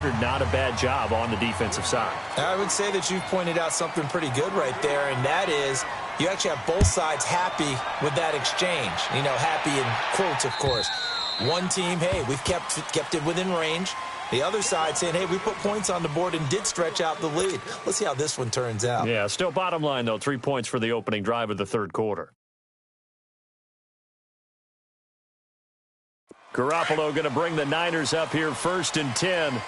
Not a bad job on the defensive side. I would say that you've pointed out something pretty good right there, and that is you actually have both sides happy with that exchange. You know, happy in quotes, of course. One team, hey, we've kept it within range. The other side saying, hey, we put points on the board and did stretch out the lead. Let's see how this one turns out. Yeah, still bottom line, though, 3 points for the opening drive of the third quarter. Garoppolo going to bring the Niners up here 1st and 10.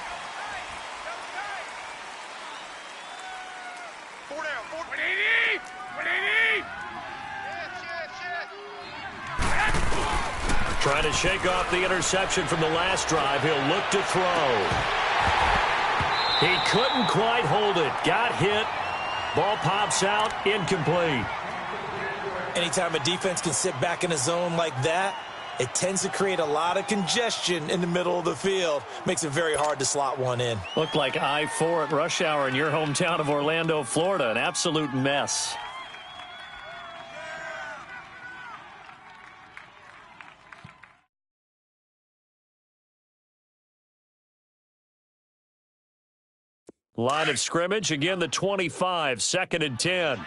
Trying to shake off the interception from the last drive. He'll look to throw. He couldn't quite hold it. Got hit. Ball pops out. Incomplete. Anytime a defense can sit back in a zone like that, it tends to create a lot of congestion in the middle of the field. Makes it very hard to slot one in. Looked like I-4 at rush hour in your hometown of Orlando, Florida. An absolute mess. Line of scrimmage, again the 25, 2nd and 10.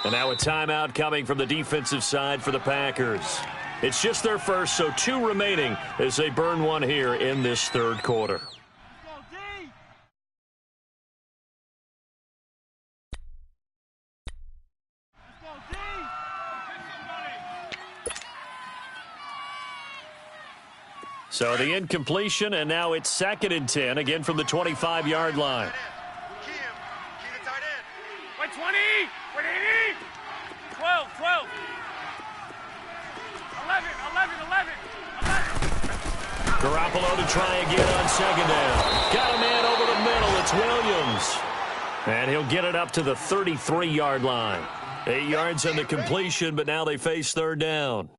And now a timeout coming from the defensive side for the Packers. It's just their first, so 2 remaining as they burn one here in this third quarter. So the incompletion, and now it's 2nd and 10, again from the 25-yard line. Wait, 20, 12, 11, 11. Garoppolo to try again on 2nd down. Got a man over the middle. It's Williams. And he'll get it up to the 33-yard line. 8 yards on the completion, but now they face 3rd down.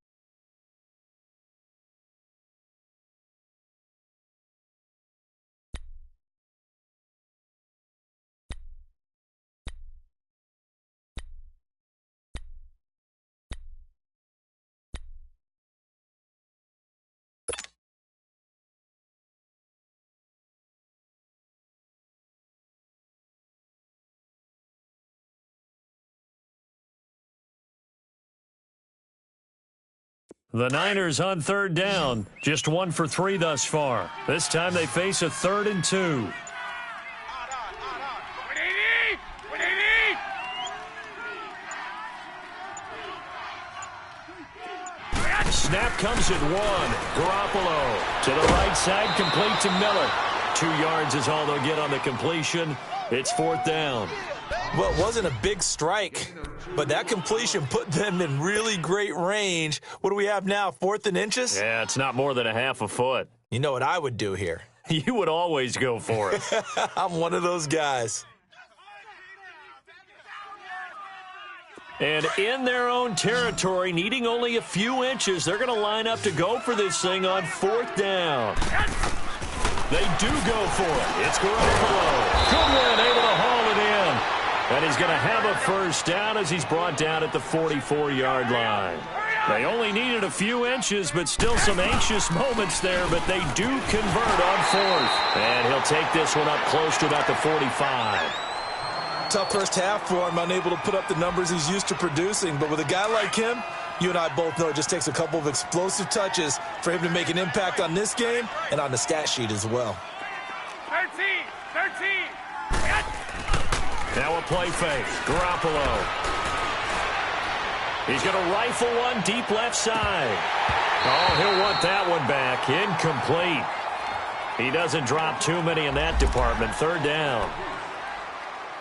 The Niners on 3rd down. Just 1 for 3 thus far. This time they face a 3rd and 2. Snap comes at 1. Garoppolo to the right side, complete to Miller. 2 yards is all they'll get on the completion. It's 4th down. Well, it wasn't a big strike, but that completion put them in really great range. What do we have now, 4th and inches? Yeah, it's not more than a half a foot. You know what I would do here? You would always go for it. I'm one of those guys. And in their own territory, needing only a few inches, they're going to line up to go for this thing on 4th down. They do go for it. It's Garoppolo. Goodwin able to haul it in. And he's going to have a 1st down as he's brought down at the 44-yard line. They only needed a few inches, but still some anxious moments there, but they do convert on 4th. And he'll take this one up close to about the 45. Tough first half for him, unable to put up the numbers he's used to producing. But with a guy like him, you and I both know it just takes a couple of explosive touches for him to make an impact on this game and on the stat sheet as well. 13. Now a play fake. Garoppolo. He's going to rifle one deep left side. Oh, he'll want that one back. Incomplete. He doesn't drop too many in that department. 3rd down.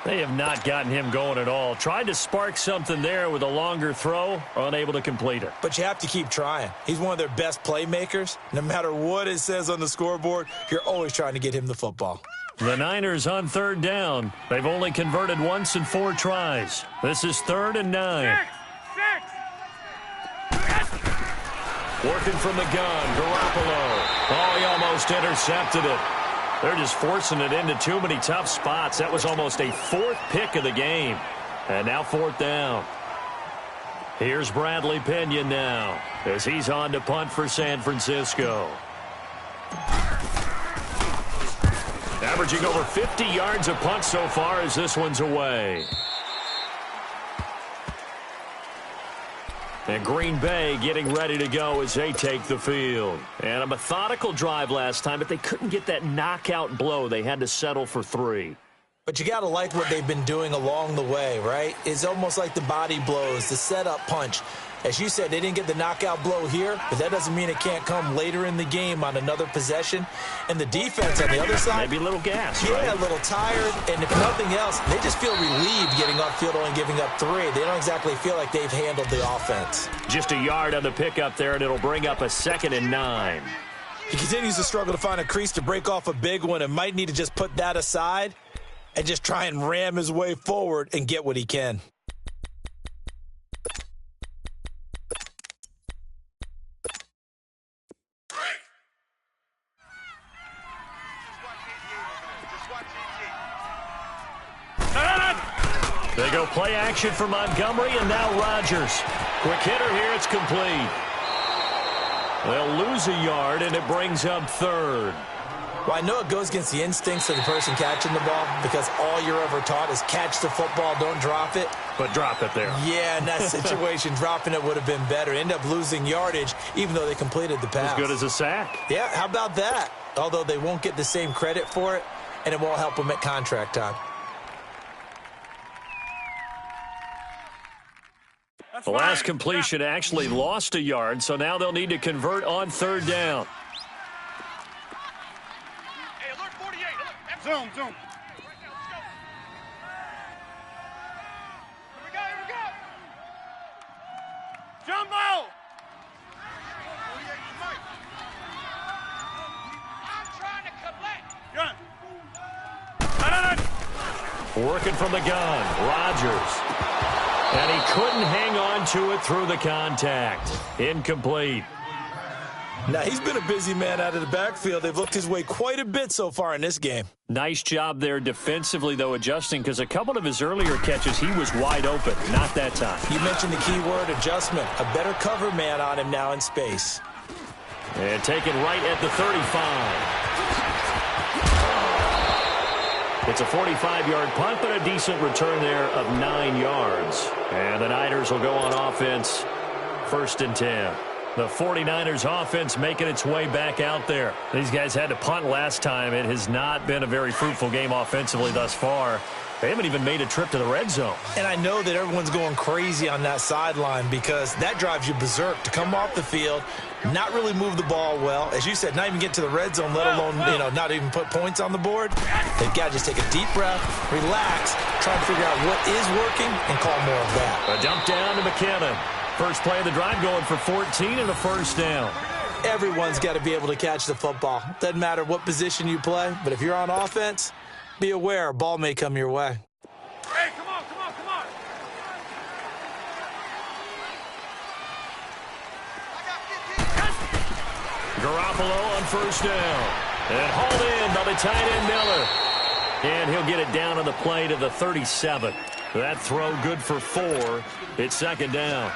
They have not gotten him going at all. Tried to spark something there with a longer throw, unable to complete it. But you have to keep trying. He's one of their best playmakers. No matter what it says on the scoreboard, you're always trying to get him the football. The Niners on 3rd down. They've only converted once in 4 tries. This is 3rd and 9. 6. Working from the gun, Garoppolo. Oh, he almost intercepted it. They're just forcing it into too many tough spots. That was almost a 4th pick of the game. And now 4th down. Here's Bradley Pinion now as he's on to punt for San Francisco. Averaging over 50 yards a punt so far as this one's away. And Green Bay getting ready to go as they take the field. And a methodical drive last time, but they couldn't get that knockout blow. They had to settle for 3. But you got to like what they've been doing along the way, right? It's almost like the body blows, the setup punch. As you said, they didn't get the knockout blow here, but that doesn't mean it can't come later in the game on another possession. And the defense on the other side, maybe a little gas, yeah, right? A little tired. And if nothing else, they just feel relieved getting off field only giving up 3. They don't exactly feel like they've handled the offense. Just a yard on the pickup there, and it'll bring up a 2nd and 9. He continues to struggle to find a crease to break off a big one and might need to just put that aside and just try and ram his way forward and get what he can. They go play action for Montgomery, and now Rodgers. Quick hitter here, it's complete. They'll lose a yard, and it brings up 3rd. Well, I know it goes against the instincts of the person catching the ball because all you're ever taught is catch the football, don't drop it. But drop it there. Yeah, in that situation, dropping it would have been better. End up losing yardage, even though they completed the pass. As good as a sack. Yeah, how about that? Although they won't get the same credit for it, and it won't help them at contract time. The last completion actually lost a yard, so now they'll need to convert on 3rd down. Hey, alert 48. Zoom. Here we go. Jumbo. I'm trying to collect. Gun. Working from the gun, Rodgers. And he couldn't hang on to it through the contact. Incomplete. Now, he's been a busy man out of the backfield. They've looked his way quite a bit so far in this game. Nice job there defensively, though, adjusting, because a couple of his earlier catches, he was wide open. Not that time. You mentioned the key word, adjustment. A better cover man on him now in space. And taken right at the 35. It's a 45-yard punt, but a decent return there of 9 yards. And the Niners will go on offense, 1st and 10. The 49ers offense making its way back out there. These guys had to punt last time. It has not been a very fruitful game offensively thus far. They haven't even made a trip to the red zone. And I know that everyone's going crazy on that sideline because that drives you berserk to come off the field, not really move the ball well. As you said, not even get to the red zone, let alone, not even put points on the board. They've got to just take a deep breath, relax, try and figure out what is working, and call more of that. A dump down to McKinnon. First play of the drive going for 14 and a 1st down. Everyone's got to be able to catch the football. Doesn't matter what position you play, but if you're on offense, be aware a ball may come your way. Hey, come on. Garoppolo on 1st down. And hauled in by the tight end Miller. And he'll get it down on the play to the 37. That throw good for 4. It's 2nd down.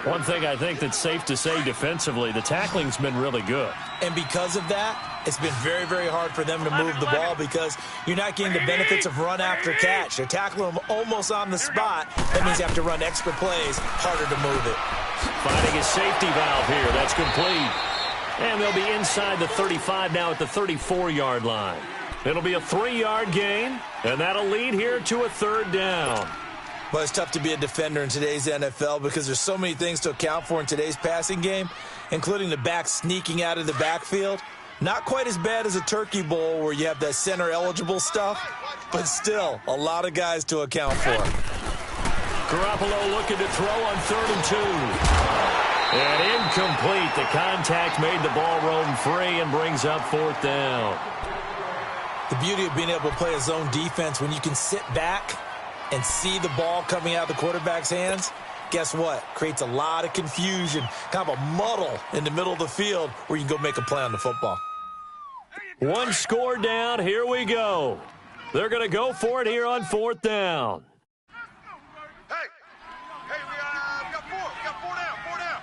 One thing I think that's safe to say defensively, the tackling's been really good. And because of that, it's been very, very hard for them to move the ball because you're not getting the benefits of run after catch. They're tackling them almost on the spot. That means you have to run extra plays, harder to move it. Finding a safety valve here. That's complete. And they'll be inside the 35 now at the 34-yard line. It'll be a 3-yard gain, and that'll lead here to a 3rd down. Well, it's tough to be a defender in today's NFL because there's so many things to account for in today's passing game, including the back sneaking out of the backfield. Not quite as bad as a turkey bowl where you have that center-eligible stuff, but still a lot of guys to account for. Garoppolo looking to throw on 3rd and 2. And incomplete. The contact made the ball roam free and brings up 4th down. The beauty of being able to play a zone defense when you can sit back and see the ball coming out of the quarterback's hands, guess what? Creates a lot of confusion, kind of a muddle in the middle of the field where you can go make a play on the football. 1 score down. Here we go. They're going to go for it here on 4th down. Hey, we got 4 down.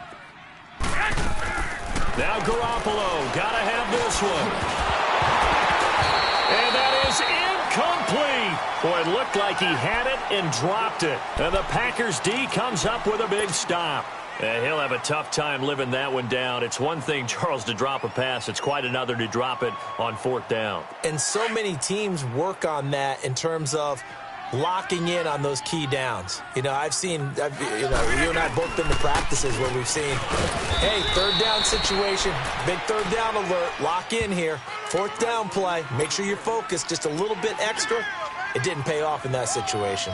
Now Garoppolo, got to have this one. And that is looked like he had it and dropped it. And the Packers D comes up with a big stop. And he'll have a tough time living that one down. It's one thing, Charles, to drop a pass. It's quite another to drop it on 4th down. And so many teams work on that in terms of locking in on those key downs. You know, you and I both been to practices where we've seen, hey, 3rd down situation, big 3rd down alert, lock in here, 4th down play, make sure you're focused just a little bit extra. It didn't pay off in that situation.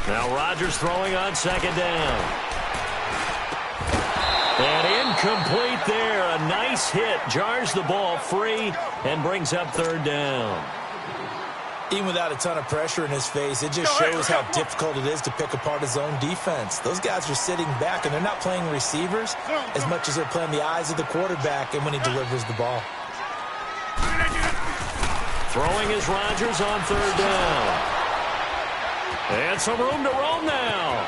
Now Rodgers throwing on 2nd down. And incomplete there. A nice hit. Jars the ball free and brings up 3rd down. Even without a ton of pressure in his face, it just shows how difficult it is to pick apart his own defense. Those guys are sitting back, and they're not playing receivers as much as they're playing the eyes of the quarterback and when he delivers the ball. Throwing is Rodgers on 3rd down. And some room to roam now.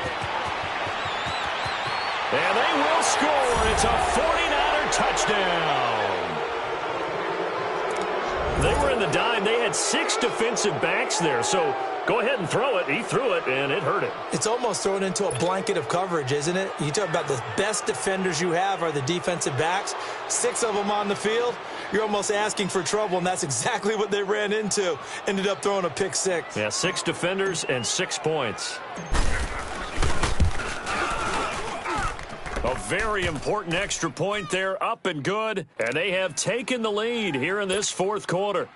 And they will score. It's a 49er touchdown. They were in the dime. They had 6 defensive backs there. So go ahead and throw it. He threw it, and it hurt it. It's almost thrown into a blanket of coverage, isn't it? You talk about the best defenders you have are the defensive backs. 6 of them on the field. You're almost asking for trouble, and that's exactly what they ran into. Ended up throwing a pick 6. Yeah, 6 defenders and 6 points. A very important extra point there, up and good. And they have taken the lead here in this 4th quarter.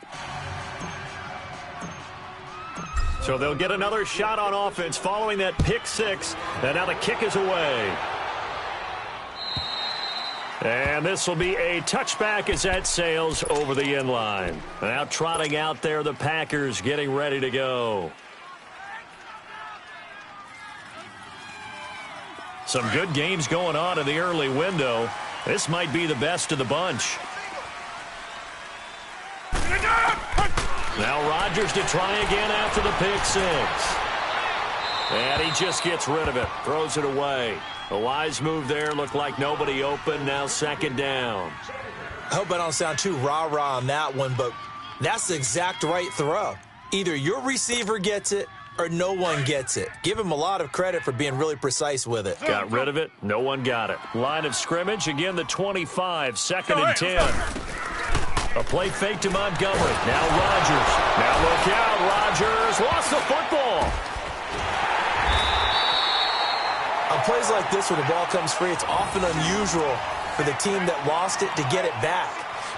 So they'll get another shot on offense following that pick 6. And now the kick is away. And this will be a touchback as that sails over the end line. Now trotting out there, the Packers getting ready to go. Some good games going on in the early window. This might be the best of the bunch. Now Rodgers to try again after the pick 6. And he just gets rid of it, throws it away. A wise move there, looked like nobody open, now 2nd down. I hope I don't sound too rah-rah on that one, but that's the exact right throw. Either your receiver gets it or no one gets it. Give him a lot of credit for being really precise with it. Got rid of it, no one got it. Line of scrimmage, again the 25, 2nd and 10. A play fake to Montgomery. Now Rodgers. Now look out, Rodgers lost the football. On plays like this where the ball comes free, it's often unusual for the team that lost it to get it back.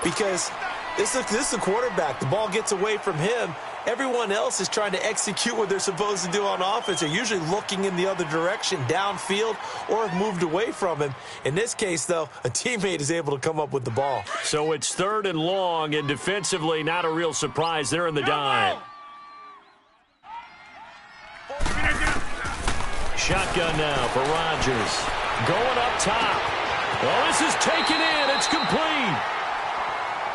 Because this is the quarterback. The ball gets away from him. Everyone else is trying to execute what they're supposed to do on offense. They're usually looking in the other direction, downfield, or have moved away from him. In this case, though, a teammate is able to come up with the ball. So it's 3rd and long, and defensively, not a real surprise. They're in the dime. Shotgun now for Rodgers. Going up top. Oh, this is taken in. It's complete.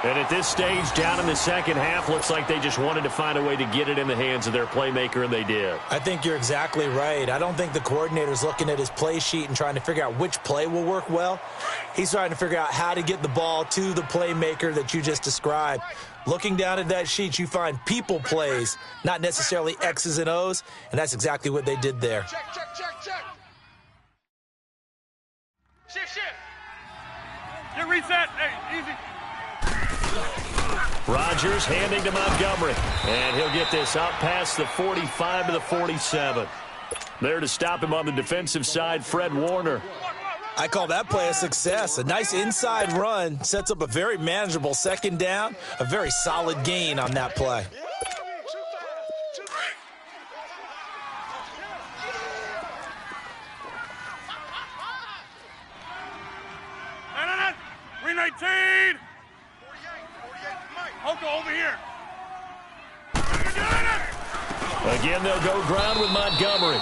And at this stage, down in the 2nd half, looks like they just wanted to find a way to get it in the hands of their playmaker, and they did. I think you're exactly right. I don't think the coordinator's looking at his play sheet and trying to figure out which play will work well. He's trying to figure out how to get the ball to the playmaker that you just described. Looking down at that sheet, you find people plays, not necessarily X's and O's, and that's exactly what they did there. Check. Shift. Get reset. Hey, easy. Rodgers handing to Montgomery. And he'll get this out past the 45 to the 47. There to stop him on the defensive side, Fred Warner. I call that play a success. A nice inside run sets up a very manageable 2nd down, a very solid gain on that play. No. 319. 48. Hoko over here. Again, they'll go ground with Montgomery.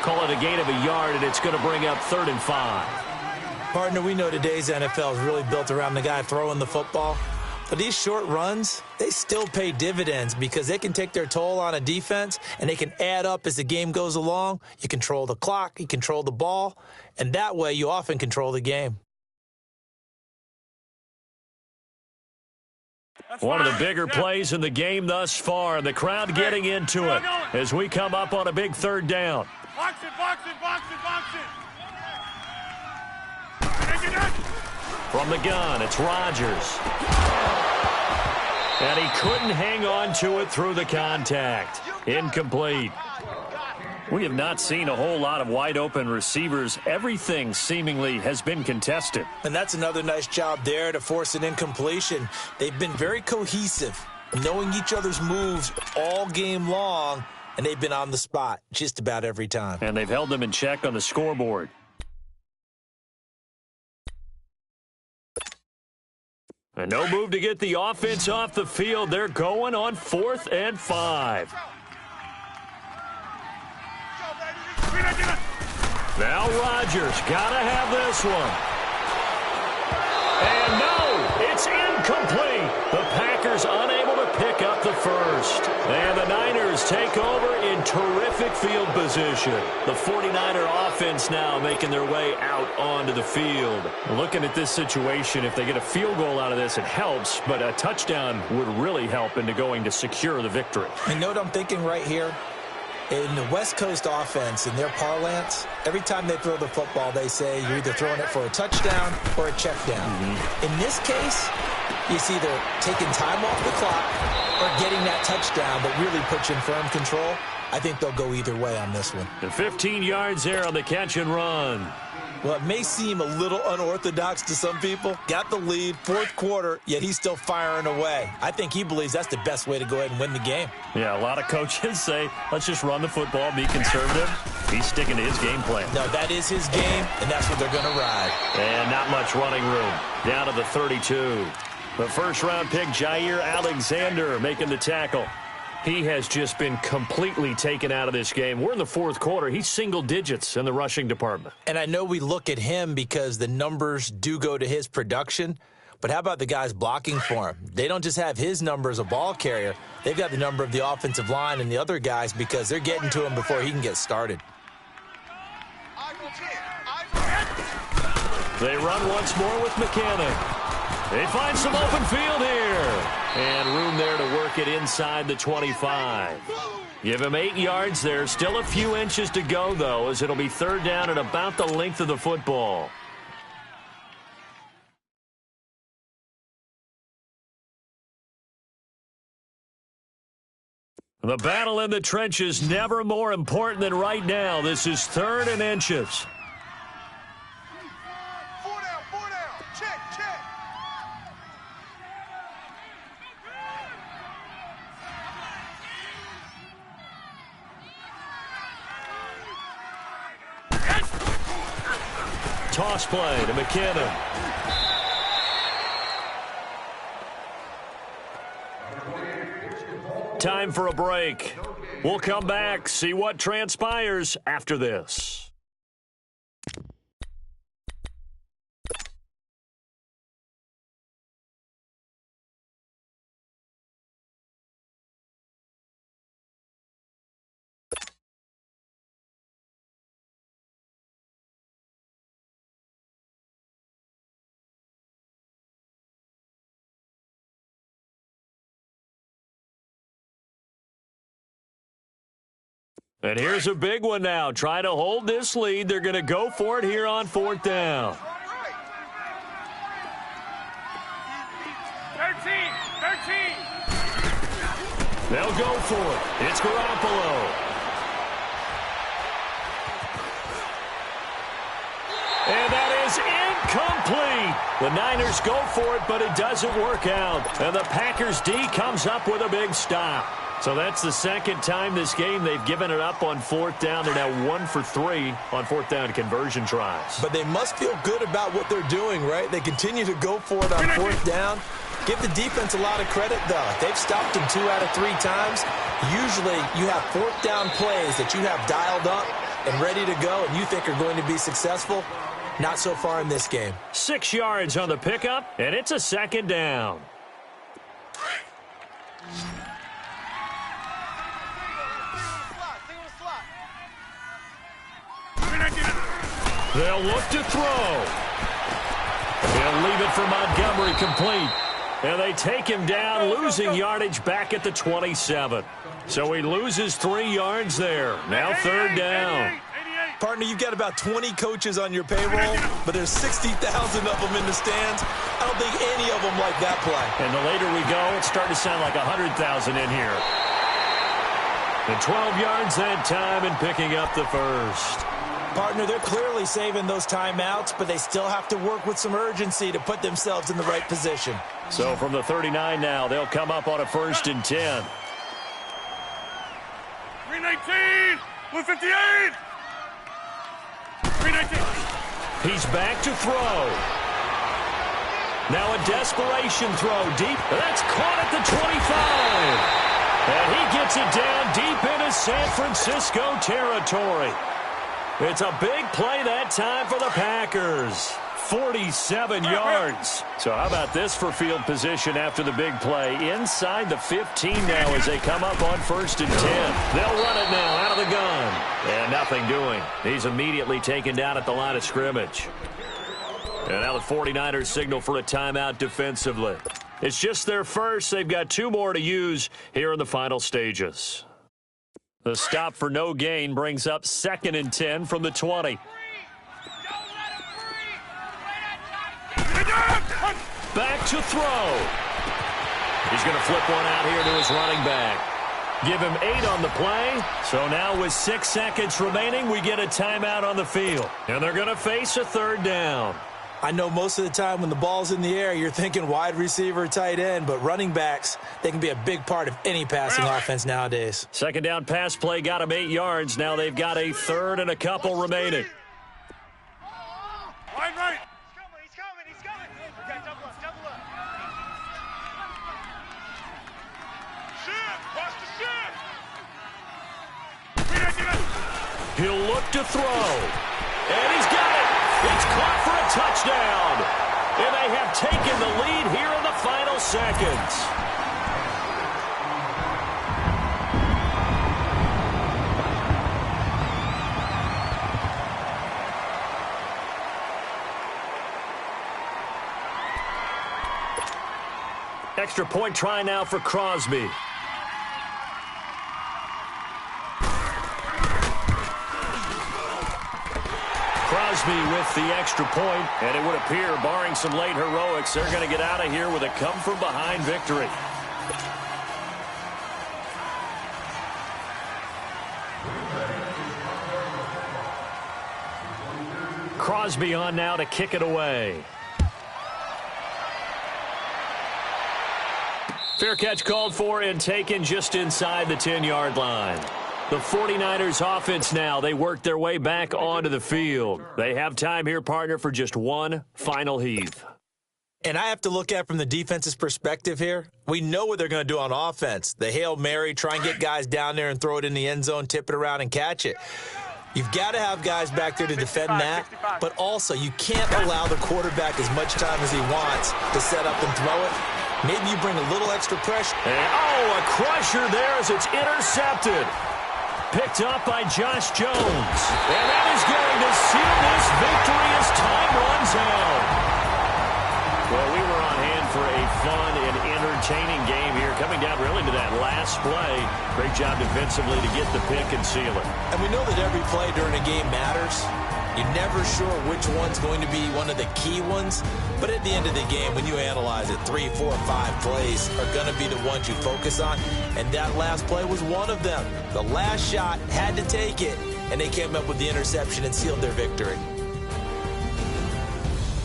Call it a gain of a yard, and it's going to bring up 3rd and 5. Partner, we know today's NFL is really built around the guy throwing the football. But these short runs, they still pay dividends because they can take their toll on a defense and they can add up as the game goes along. You control the clock, you control the ball, and that way you often control the game. One of the bigger plays in the game thus far. The crowd getting into it as we come up on a big third down. Box it, box it, box it, box it. From the gun, it's Rodgers. And he couldn't hang on to it through the contact. Incomplete. We have not seen a whole lot of wide-open receivers. Everything seemingly has been contested. And that's another nice job there to force an incompletion. They've been very cohesive, knowing each other's moves all game long, and they've been on the spot just about every time. And they've held them in check on the scoreboard. And no move to get the offense off the field. They're going on 4th and 5. Now Rodgers got to have this one. And no, it's incomplete. The Packers unable to pick up the first. And the Niners take over in terrific field position. The 49er offense now making their way out onto the field. Looking at this situation, if they get a field goal out of this, it helps, but a touchdown would really help into going to secure the victory. You know what I'm thinking right here? In the West Coast offense, in their parlance, every time they throw the football, they say you're either throwing it for a touchdown or a check down. In this case, it's either taking time off the clock or getting that touchdown that really puts you in firm control. I think they'll go either way on this one. And 15 yards there on the catch and run. Well, it may seem a little unorthodox to some people. Got the lead, 4th quarter, yet he's still firing away. I think he believes that's the best way to go ahead and win the game. Yeah, a lot of coaches say, let's just run the football, be conservative. He's sticking to his game plan. No, that is his game, and that's what they're going to ride. And not much running room. Down to the 32. The first-round pick, Jair Alexander, making the tackle. He has just been completely taken out of this game. We're in the 4th quarter. He's single digits in the rushing department. And I know we look at him because the numbers do go to his production, but how about the guys blocking for him? They don't just have his number as a ball carrier. They've got the number of the offensive line and the other guys because they're getting to him before he can get started. They run once more with McKinnon. They find some open field here. And room there to work it inside the 25. Give him 8 yards there. Still a few inches to go, though, as it'll be 3rd down at about the length of the football. The battle in the trenches never more important than right now. This is 3rd and inches. Toss play to McKinnon. Time for a break. We'll come back, see what transpires after this. And here's a big one now. Trying to hold this lead. They're going to go for it here on 4th down. 13. They'll go for it. It's Garoppolo. And that is incomplete. The Niners go for it, but it doesn't work out. And the Packers D comes up with a big stop. So that's the 2nd time this game they've given it up on 4th down. They're now 1 for 3 on 4th down conversion tries. But they must feel good about what they're doing, right? They continue to go for it on 4th down. Give the defense a lot of credit, though. They've stopped him 2 out of 3 times. Usually you have 4th down plays that you have dialed up and ready to go and you think are going to be successful. Not so far in this game. 6 yards on the pickup, and it's a 2nd down. They'll look to throw. He'll leave it for Montgomery complete. And they take him down, losing yardage back at the 27. So he loses 3 yards there. Now 3rd down. Partner, you've got about 20 coaches on your payroll, but there's 60,000 of them in the stands. I don't think any of them like that play. And the later we go, it's starting to sound like 100,000 in here. And 12 yards that time and picking up the first. Partner, they're clearly saving those timeouts, but they still have to work with some urgency to put themselves in the right position. So from the 39 now, they'll come up on a 1st and 10. 319, 158. 319. He's back to throw. Now a desperation throw deep. That's caught at the 25. And he gets it down deep into San Francisco territory. It's a big play that time for the Packers. 47 yards. So how about this for field position after the big play? Inside the 15 now as they come up on 1st and 10. They'll run it now out of the gun. And nothing doing. He's immediately taken down at the line of scrimmage. And now the 49ers signal for a timeout defensively. It's just their first. They've got 2 more to use here in the final stages. The stop for no gain brings up 2nd and 10 from the 20. Back to throw. He's going to flip one out here to his running back. Give him 8 on the play. So now with 6 seconds remaining, we get a timeout on the field. And they're going to face a 3rd down. I know most of the time when the ball's in the air, you're thinking wide receiver, tight end, but running backs, they can be a big part of any passing offense nowadays. 2nd down pass play got him 8 yards. Now they've got a 3rd and a couple remaining. Wide right. He's coming. Okay, double up. Shift, watch the shift. He'll look to throw. And he's got it. It's caught for a touchdown. And they have taken the lead here in the final seconds. Extra point try now for Crosby. Crosby with the extra point, and it would appear, barring some late heroics, they're going to get out of here with a come-from-behind victory. Crosby on now to kick it away. Fair catch called for and taken just inside the 10-yard line. The 49ers offense now, they work their way back onto the field. They have time here, partner, for just one final heave. And I have to look at it from the defense's perspective here. We know what they're going to do on offense. The Hail Mary, try and get guys down there and throw it in the end zone, tip it around and catch it. You've got to have guys back there to defend that, but also you can't allow the quarterback as much time as he wants to set up and throw it. Maybe you bring a little extra pressure. And, a crusher there as it's intercepted. Picked up by Josh Jones. And that is going to seal this victory as time runs out. Well, we were on hand for a fun and entertaining game here, coming down really to that last play. Great job defensively to get the pick and seal it. And we know that every play during a game matters. You're never sure which one's going to be one of the key ones. But at the end of the game, when you analyze it, 3, 4, 5 plays are going to be the ones you focus on. And that last play was one of them. The last shot had to take it, and they came up with the interception and sealed their victory.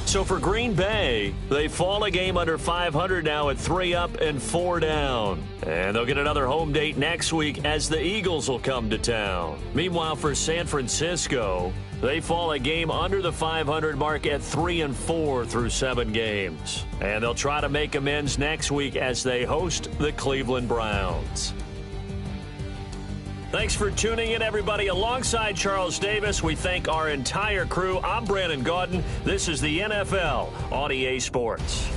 So for Green Bay, they fall a game under 500 now at 3 up and 4 down. And they'll get another home date next week as the Eagles will come to town. Meanwhile, for San Francisco, they fall a game under the 500 mark at 3 and 4 through 7 games. And they'll try to make amends next week as they host the Cleveland Browns. Thanks for tuning in, everybody. Alongside Charles Davis, we thank our entire crew. I'm Brandon Gaudin. This is the NFL on EA Sports.